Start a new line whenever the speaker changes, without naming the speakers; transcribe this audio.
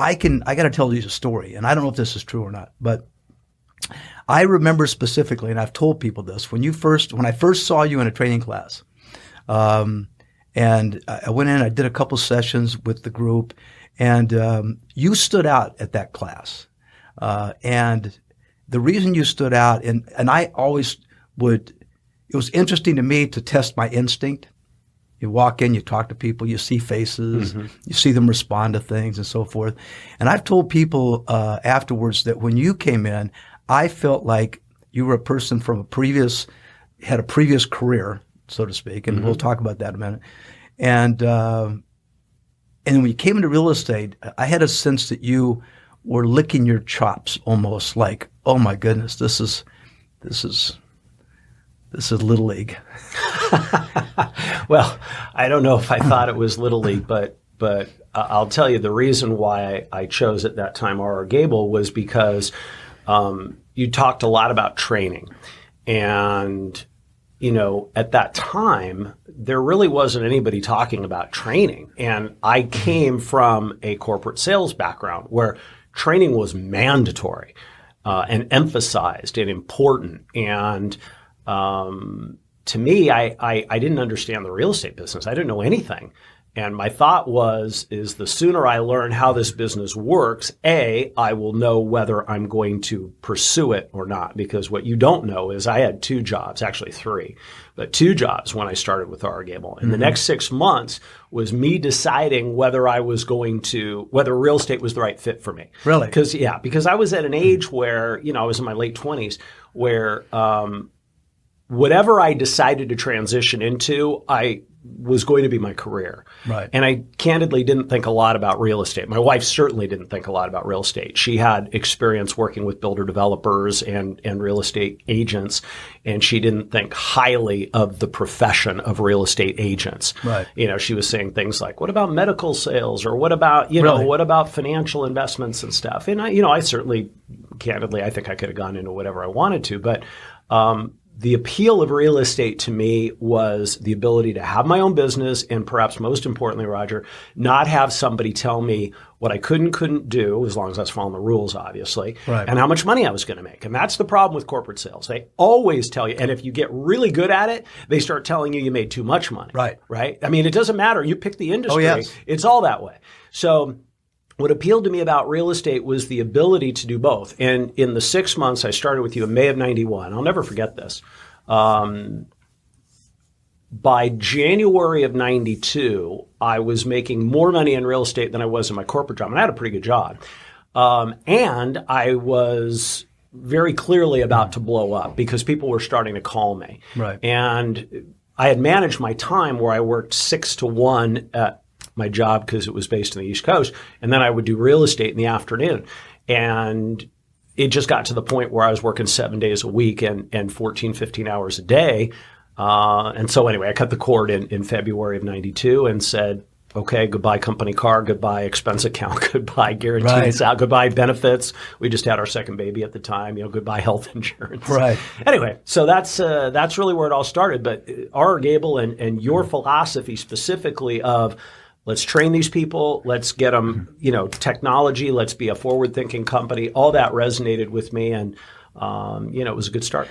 I got to tell you a story, and I don't know if this is true or not, but I remember specifically, and I've told people this, when I first saw you in a training class, and I went in, I did a couple sessions with the group, and you stood out at that class. And the reason you stood out, and I always would, it was interesting to me to test my instinct. You walk in, you talk to people, you see faces, you see them respond to things and so forth. And I've told people afterwards that when you came in, I felt like you were a person from had a previous career, so to speak, and we'll talk about that in a minute. And when you came into real estate, I had a sense that you were licking your chops almost, like, oh my goodness, this is Little League.
Well, I don't know if I thought it was Little League, but I'll tell you the reason why I chose at that time R.R. Gable was because you talked a lot about training. And, at that time, there really wasn't anybody talking about training. And I came from a corporate sales background where training was mandatory and emphasized and important. And to me, I didn't understand the real estate business. I didn't know anything. And my thought is the sooner I learn how this business works, I will know whether I'm going to pursue it or not. Because what you don't know is I had 2 jobs, actually 3, but 2 jobs when I started with R. Gable. And the next 6 months was me deciding whether whether real estate was the right fit for me.
Really?
Because I was at an age where, I was in my late 20s where, whatever I decided to transition into, I was going to be my career.
Right.
And I candidly didn't think a lot about real estate. My wife certainly didn't think a lot about real estate. She had experience working with builder developers and real estate agents, and she didn't think highly of the profession of real estate agents.
Right.
She was saying things like, what about medical sales? Or what about, what about financial investments and stuff? And I certainly, candidly, I think I could have gone into whatever I wanted to, but, the appeal of real estate to me was the ability to have my own business and perhaps most importantly, Roger, not have somebody tell me what I couldn't do, as long as I was following the rules, obviously,
right,
and how much money I was going to make. And that's the problem with corporate sales. They always tell you, and if you get really good at it, they start telling you made too much money. Right? I mean, it doesn't matter. You pick the industry.
Oh, yes.
It's all that way. So what appealed to me about real estate was the ability to do both. And in the 6 months, I started with you in May of 91. I'll never forget this. By January of 92, I was making more money in real estate than I was in my corporate job. And I had a pretty good job. And I was very clearly about to blow up because people were starting to call me.
Right.
And I had managed my time where I worked 6 to 1 at my job because it was based on the East Coast. And then I would do real estate in the afternoon. And it just got to the point where I was working 7 days a week and 14, 15 hours a day. And so anyway, I cut the cord in February of 92 and said, okay, goodbye company car, goodbye expense account, goodbye guaranteed salary, goodbye benefits. We just had our second baby at the time, goodbye health insurance.
Right.
Anyway, so that's really where it all started. But R. Gable and your philosophy specifically of let's train these people, let's get them, technology, let's be a forward-thinking company, all that resonated with me. And, it was a good start.